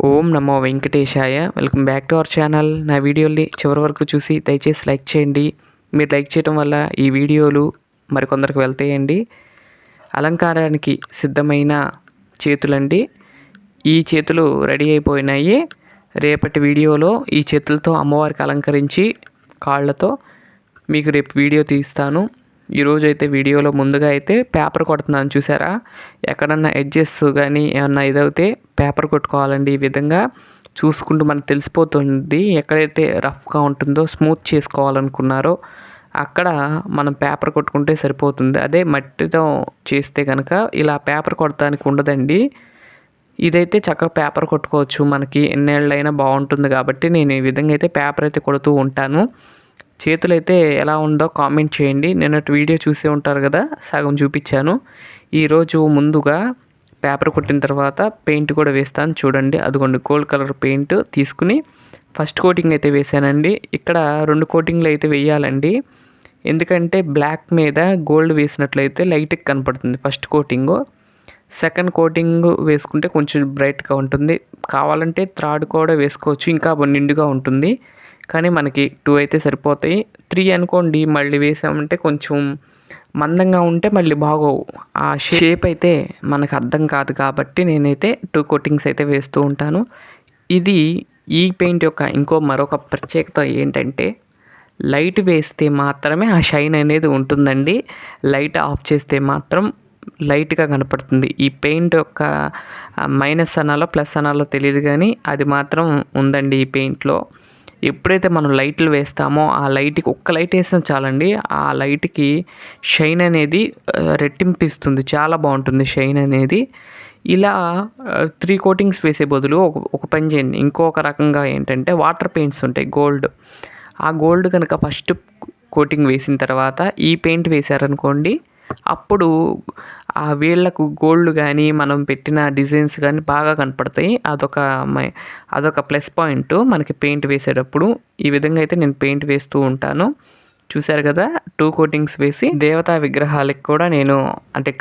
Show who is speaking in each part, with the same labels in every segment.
Speaker 1: Om Namo Venkatesaya. Welcome back to our channel. నా వీడియోని చివరి వరకు చూసి దయచేసి లైక్ చేయండి. మీరు లైక్ చేయడం వల్ల ఈ వీడియోలు మరికొందరికి వెళ్తాయండి. అలంకారానికి సిద్ధమైన చేతులండి. ఈ చేతులు రెడీ అయిపోయినాయి. రేపటి వీడియోలో ఈ చేతులతో అమ్మవారికి అలంకరించి కాళ్ళతో మీకు రేపు వీడియో తీస్తాను. ఈరోజు అయితే వీడియోలో ముందుగా అయితే పేపర్ కొడుతున్నాను, చూసారా? ఎక్కడన్నా ఎడ్జెస్ కానీ ఏమన్నా ఇదైతే పేపర్ కొట్టుకోవాలండి. ఈ విధంగా చూసుకుంటూ మనకు తెలిసిపోతుంది. ఎక్కడైతే రఫ్గా ఉంటుందో స్మూత్ చేసుకోవాలనుకున్నారో అక్కడ మనం పేపర్ కొట్టుకుంటే సరిపోతుంది. అదే మట్టితో చేస్తే కనుక ఇలా పేపర్ కొట్టడానికి ఉండదండి. ఇదైతే చక్కగా పేపర్ కొట్టుకోవచ్చు, మనకి ఎన్నేళ్ళైనా బాగుంటుంది. కాబట్టి నేను ఈ విధంగా అయితే పేపర్ అయితే కొడుతూ ఉంటాను. చేతులైతే ఎలా ఉందో కామెంట్ చేయండి. నిన్నటి వీడియో చూసే ఉంటారు కదా, సగం చూపించాను. ఈరోజు ముందుగా పేపర్ కొట్టిన తర్వాత పెయింట్ కూడా వేస్తాను, చూడండి. అదిగోండి, గోల్డ్ కలర్ పెయింట్ తీసుకుని ఫస్ట్ కోటింగ్ అయితే వేసానండి. ఇక్కడ 2 కోటింగ్లు అయితే వేయాలండి. ఎందుకంటే బ్లాక్ మీద గోల్డ్ వేసినట్లయితే లైట్గా కనపడుతుంది ఫస్ట్ కోటింగు. సెకండ్ కోటింగ్ వేసుకుంటే కొంచెం బ్రైట్గా ఉంటుంది. కావాలంటే థర్డ్ కూడా వేసుకోవచ్చు, ఇంకా నిండుగా ఉంటుంది. కానీ మనకి 2 అయితే సరిపోతాయి. 3 అనుకోండి, మళ్ళీ వేసామంటే కొంచెం మందంగా ఉంటే మళ్ళీ బాగోవు. ఆ షేప్ అయితే మనకు అర్థం కాదు. కాబట్టి నేనైతే 2 కోటింగ్స్ అయితే వేస్తూ ఉంటాను. ఇది ఈ పెయింట్ యొక్క మరొక ప్రత్యేకత ఏంటంటే, లైట్ వేస్తే మాత్రమే ఆ షైన్ అనేది ఉంటుందండి. లైట్ ఆఫ్ చేస్తే మాత్రం లైట్గా కనపడుతుంది. ఈ పెయింట్ యొక్క మైనస్ అనాలో ప్లస్ అనాలో తెలియదు, కానీ అది మాత్రం ఉందండి ఈ పెయింట్లో. ఎప్పుడైతే మనం లైట్లు వేస్తామో ఆ లైట్కి ఒక్క లైట్ వేసినా చాలండి, ఆ లైట్కి షైన్ అనేది రెట్టింపిస్తుంది. చాలా బాగుంటుంది షైన్ అనేది. ఇలా 3 కోటింగ్స్ వేసే బదులు ఒక పని చేయండి. ఇంకొక రకంగా ఏంటంటే, వాటర్ పెయింట్స్ ఉంటాయి గోల్డ్. ఆ గోల్డ్ కనుక ఫస్ట్ కోటింగ్ వేసిన తర్వాత ఈ పెయింట్ వేశారనుకోండి, అప్పుడు ఆ వీళ్ళకు గోల్డ్ కానీ మనం పెట్టిన డిజైన్స్ కానీ బాగా కనపడతాయి. అదొక ప్లస్ పాయింట్ మనకి పెయింట్ వేసేటప్పుడు. ఈ విధంగా అయితే నేను పెయింట్ వేస్తూ ఉంటాను. చూశారు కదా, 2 కోటింగ్స్ వేసి దేవతా విగ్రహాలకు కూడా నేను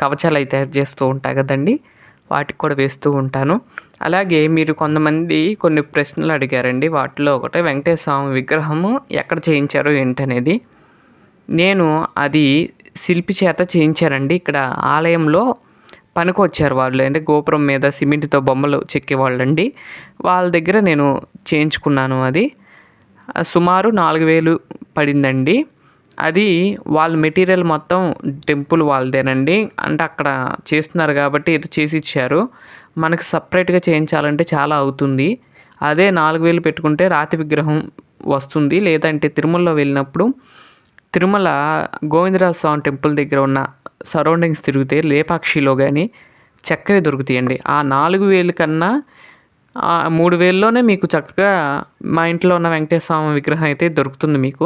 Speaker 1: కవచాలు అయితే తయారు చేస్తూ ఉంటాను కదండి, వాటికి కూడా వేస్తూ ఉంటాను. అలాగే మీరు కొంతమంది కొన్ని ప్రశ్నలు అడిగారండి. వాటిలో ఒకటి వెంకటేశ్వర స్వామి విగ్రహము ఎక్కడ చేయించారు ఏంటనేది. నేను అది శిల్పి చేత చేయించారండి. ఇక్కడ ఆలయంలో పనికొచ్చారు వాళ్ళు, గోపురం మీద సిమెంట్తో బొమ్మలు చెక్కేవాళ్ళండి. వాళ్ళ దగ్గర నేను చేయించుకున్నాను. అది సుమారు 4,000 పడిందండి. అది వాళ్ళ మెటీరియల్ మొత్తం టెంపుల్ వాళ్ళదేనండి. అక్కడ చేస్తున్నారు కాబట్టి ఏదో చేసి ఇచ్చారు. మనకి సపరేట్గా చేయించాలంటే చాలా అవుతుంది. అదే 4,000 పెట్టుకుంటే రాతి విగ్రహం వస్తుంది. లేదంటే తిరుమలలో వెళ్ళినప్పుడు తిరుమల గోవిందరాజ స్వామి టెంపుల్ దగ్గర ఉన్న సరౌండింగ్స్ తిరిగితే లేపాక్షిలో కానీ చెక్కవి దొరుకుతాయండి. ఆ 4,000 కన్నా 3,000లోనే మీకు చక్కగా మా ఇంట్లో ఉన్న వెంకటేశ్వర స్వామి విగ్రహం అయితే దొరుకుతుంది మీకు.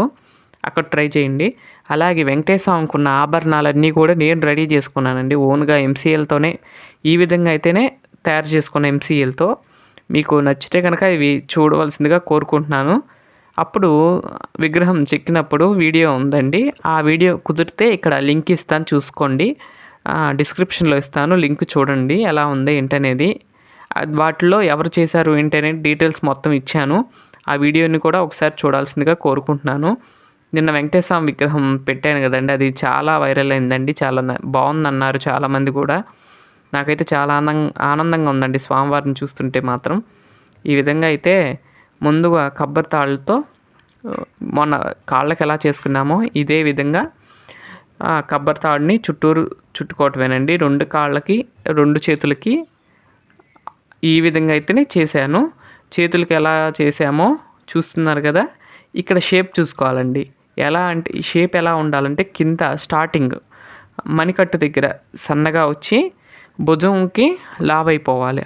Speaker 1: అక్కడ ట్రై చేయండి. అలాగే వెంకటేశ్వర స్వామికి ఉన్న ఆభరణాలన్నీ కూడా నేను రెడీ చేసుకున్నానండి ఓన్గా ఎంసీఎల్తోనే. ఈ విధంగా అయితేనే తయారు చేసుకున్న ఎంసీఎల్తో. మీకు నచ్చితే కనుక ఇవి చూడవలసిందిగా కోరుకుంటున్నాను. అప్పుడు విగ్రహం చెక్కినప్పుడు వీడియో ఉందండి. ఆ వీడియో కుదిరితే ఇక్కడ లింక్ ఇస్తాను, చూసుకోండి. డిస్క్రిప్షన్లో ఇస్తాను, లింక్ చూడండి ఎలా ఉంది ఏంటనేది. వాటిలో ఎవరు చేశారు ఏంటనేది డీటెయిల్స్ మొత్తం ఇచ్చాను. ఆ వీడియోని కూడా ఒకసారి చూడాల్సిందిగా కోరుకుంటున్నాను. నిన్న వెంకటేశ్వర స్వామి విగ్రహం పెట్టాను కదండి, అది చాలా వైరల్ అయిందండి. చాలా బాగుందన్నారు చాలామంది కూడా. నాకైతే చాలా ఆనందంగా ఉందండి స్వామివారిని చూస్తుంటే మాత్రం. ఈ విధంగా అయితే ముందుగా కొబ్బరి తాళ్ళతో మొన్న కాళ్ళకి ఎలా చేసుకున్నామో ఇదే విధంగా కొబ్బరి తాడుని చుట్టూరు చుట్టుకోవటమేనండి. 2 కాళ్ళకి 2 చేతులకి ఈ విధంగా అయితేనే చేశాను. చేతులకి ఎలా చేసామో చూస్తున్నారు కదా. ఇక్కడ షేప్ చూసుకోవాలండి. ఎలా అంటే ఈ షేప్ ఎలా ఉండాలంటే, కింద స్టార్టింగ్ మణికట్టు దగ్గర సన్నగా వచ్చి భుజంకి లావైపోవాలి.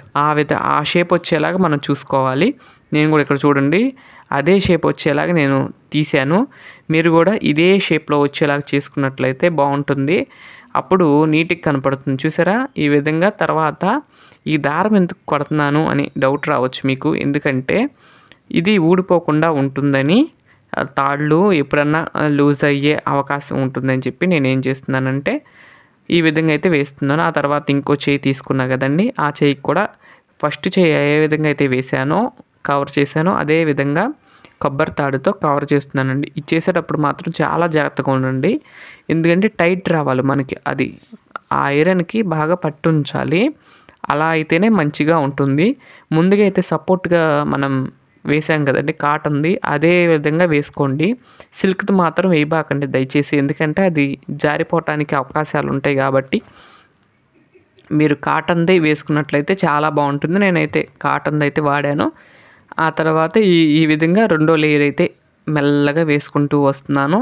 Speaker 1: ఆ షేప్ వచ్చేలాగా మనం చూసుకోవాలి. నేను కూడా ఇక్కడ చూడండి, అదే షేప్ వచ్చేలాగా నేను తీశాను. మీరు కూడా ఇదే షేప్లో వచ్చేలాగా చేసుకున్నట్లయితే బాగుంటుంది. అప్పుడు నీట్గా కనపడుతుంది. చూసారా ఈ విధంగా. తర్వాత ఈ దారం ఎందుకు కొడుతున్నాను అని డౌట్ రావచ్చు మీకు. ఎందుకంటే ఇది ఊడిపోకుండా ఉంటుందని, తాళ్ళు ఎప్పుడన్నా లూజ్ అయ్యే అవకాశం ఉంటుందని చెప్పి నేను ఏం చేస్తున్నానంటే ఈ విధంగా అయితే వేస్తున్నాను. ఆ తర్వాత ఇంకో చేయి తీసుకున్నా కదండి, ఆ చేయికి కూడా ఫస్ట్ చేయి ఏ విధంగా అయితే వేసానో కవర్ చేశానో అదే విధంగా కొబ్బరి తాడుతో కవర్ చేస్తున్నానండి. ఇది చేసేటప్పుడు మాత్రం చాలా జాగ్రత్తగా ఉండండి. ఎందుకంటే టైట్ రావాలి మనకి, అది ఆ ఐరన్కి బాగా పట్టుంచాలి. అలా అయితేనే మంచిగా ఉంటుంది. ముందుగా అయితే సపోర్ట్గా మనం వేసాం కదండి కాటన్ది, అదే విధంగా వేసుకోండి. సిల్క్ది మాత్రం వేయబాకండి దయచేసి, ఎందుకంటే అది జారిపోవటానికి అవకాశాలు ఉంటాయి కాబట్టి మీరు కాటన్ది వేసుకున్నట్లయితే చాలా బాగుంటుంది. నేనైతే కాటన్ది అయితే వాడాను. ఆ తర్వాత ఈ విధంగా రెండో లేయర్ అయితే మెల్లగా వేసుకుంటూ వస్తున్నాను.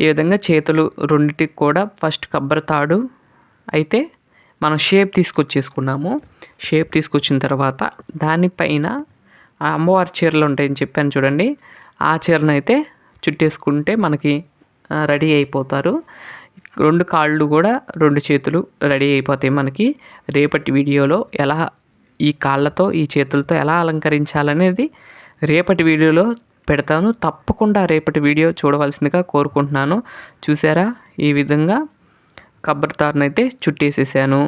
Speaker 1: ఈ విధంగా చేతులు రెండిటికి కూడా ఫస్ట్ కొబ్బరి తాడు అయితే మనం షేప్ తీసుకొచ్చేసుకున్నాము. షేప్ తీసుకొచ్చిన తర్వాత దానిపైన ఆ అమ్మవారి చీరలు ఉంటాయని చెప్పాను చూడండి, ఆ చీరను అయితే చుట్టేసుకుంటే మనకి రెడీ అయిపోతారు. 2 కాళ్ళు కూడా 2 చేతులు రెడీ అయిపోతాయి మనకి. రేపటి వీడియోలో ఎలా ఈ కాళ్ళతో ఈ చేతులతో ఎలా అలంకరించాలనేది రేపటి వీడియోలో పెడతాను. తప్పకుండా రేపటి వీడియో చూడవలసిందిగా కోరుకుంటున్నాను. చూసారా, ఈ విధంగా కొబ్బరి తాడునైతే చుట్టేసేసాను.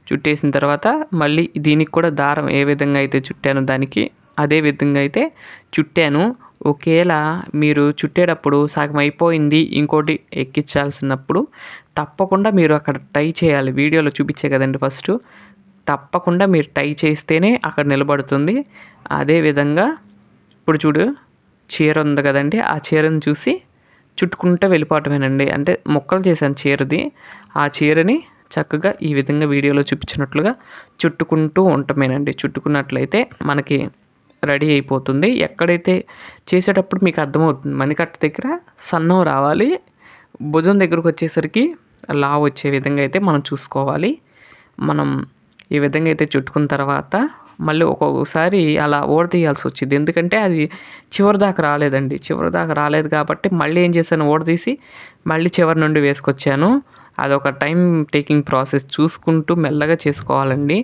Speaker 1: చుట్టేసిన తర్వాత మళ్ళీ దీనికి కూడా దారం ఏ విధంగా అయితే చుట్టానో దానికి అదే విధంగా అయితే చుట్టాను. ఒకేలా మీరు చుట్టేటప్పుడు సగం అయిపోయింది ఇంకోటి ఎక్కించాల్సినప్పుడు తప్పకుండా మీరు అక్కడ టై చేయాలి. వీడియోలో చూపించే కదండి ఫస్ట్, తప్పకుండా మీరు టై చేస్తేనే అక్కడ నిలబడుతుంది. అదేవిధంగా ఇప్పుడు చూడు, చీర ఉంది కదండి, ఆ చీరను చూసి చుట్టుకుంటూ వెళ్ళిపోవటమేనండి. అంటే ముక్కలు చేశాను చీరది, ఆ చీరని చక్కగా ఈ విధంగా వీడియోలో చూపించినట్లుగా చుట్టుకుంటూ ఉండటమేనండి. చుట్టుకున్నట్లయితే మనకి రెడీ అయిపోతుంది. ఎక్కడైతే చేసేటప్పుడు మీకు అర్థమవుతుంది, మణికట్ట దగ్గర సన్నం రావాలి, భుజం దగ్గరకు వచ్చేసరికి లావు వచ్చే విధంగా అయితే మనం చూసుకోవాలి. మనం ఈ విధంగా అయితే చుట్టుకున్న తర్వాత మళ్ళీ ఒక్కొక్కసారి అలా ఊడతీయాల్సి వచ్చింది, ఎందుకంటే అది చివరి దాకా రాలేదండి. చివరి దాకా రాలేదు కాబట్టి మళ్ళీ ఏం చేశాను, ఊడదీసి మళ్ళీ చివరి నుండి వేసుకొచ్చాను. అదొక టైం టేకింగ్ ప్రాసెస్, చూసుకుంటూ మెల్లగా చేసుకోవాలండి.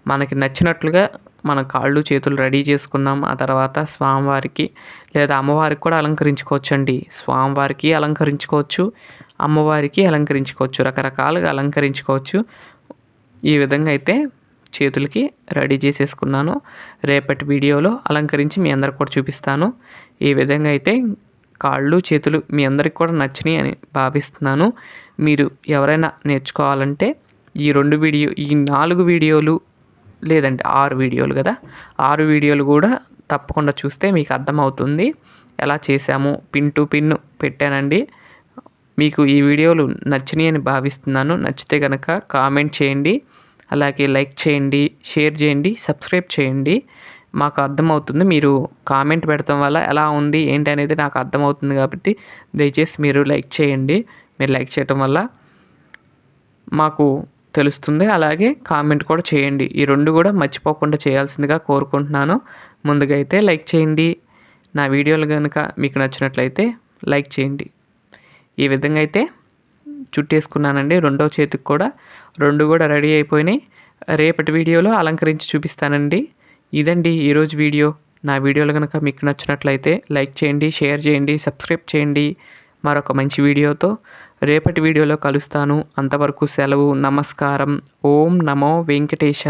Speaker 1: మనకి నచ్చినట్లుగా మన కాళ్ళు చేతులు రెడీ చేసుకున్నాం. ఆ తర్వాత స్వామివారికి లేదా అమ్మవారికి కూడా అలంకరించుకోవచ్చండి. స్వామివారికి అలంకరించుకోవచ్చు, అమ్మవారికి అలంకరించుకోవచ్చు, రకరకాలుగా అలంకరించుకోవచ్చు. ఈ విధంగా అయితే చేతులకి రెడీ చేసేసుకున్నాను. రేపటి వీడియోలో అలంకరించి మీ అందరికి కూడా చూపిస్తాను. ఈ విధంగా అయితే కాళ్ళు చేతులు మీ అందరికి కూడా నచ్చినాయి అని భావిస్తున్నాను. మీరు ఎవరైనా నేర్చుకోవాలంటే ఈ 4 వీడియోలు లేదంటే 6 వీడియోలు కదా, 6 వీడియోలు కూడా తప్పకుండా చూస్తే మీకు అర్థమవుతుంది ఎలా చేశాము. పిన్ టు పిన్ పెట్టానండి. మీకు ఈ వీడియోలు నచ్చినాయి అని భావిస్తున్నాను. నచ్చితే కనుక కామెంట్ చేయండి, అలాగే లైక్ చేయండి, షేర్ చేయండి, సబ్స్క్రైబ్ చేయండి. మాకు అర్థమవుతుంది, మీరు కామెంట్ పెడతాం వల్ల ఎలా ఉంది ఏంటి అనేది నాకు అర్థమవుతుంది కాబట్టి దయచేసి మీరు లైక్ చేయండి. మీరు లైక్ చేయటం వల్ల మాకు తెలుస్తుంది. అలాగే కామెంట్ కూడా చేయండి. ఈ 2 కూడా మర్చిపోకుండా చేయాల్సిందిగా కోరుకుంటున్నాను. ముందుగా అయితే లైక్ చేయండి. నా వీడియోలు కనుక మీకు నచ్చినట్లయితే లైక్ చేయండి. ఈ విధంగా అయితే చుట్టేసుకున్నానండి. రెండో చేతికి కూడా 2 కూడా రెడీ అయిపోయినాయి. రేపటి వీడియోలో అలంకరించి చూపిస్తానండి. ఇదండి ఈరోజు వీడియో. నా వీడియోలు కనుక మీకు నచ్చినట్లయితే లైక్ చేయండి, షేర్ చేయండి, సబ్స్క్రైబ్ చేయండి. మరొక మంచి వీడియోతో రేపటి వీడియోలో కలుస్తాను. అంతవరకు సెలవు. నమస్కారం. ఓం నమో వెంకటేశ.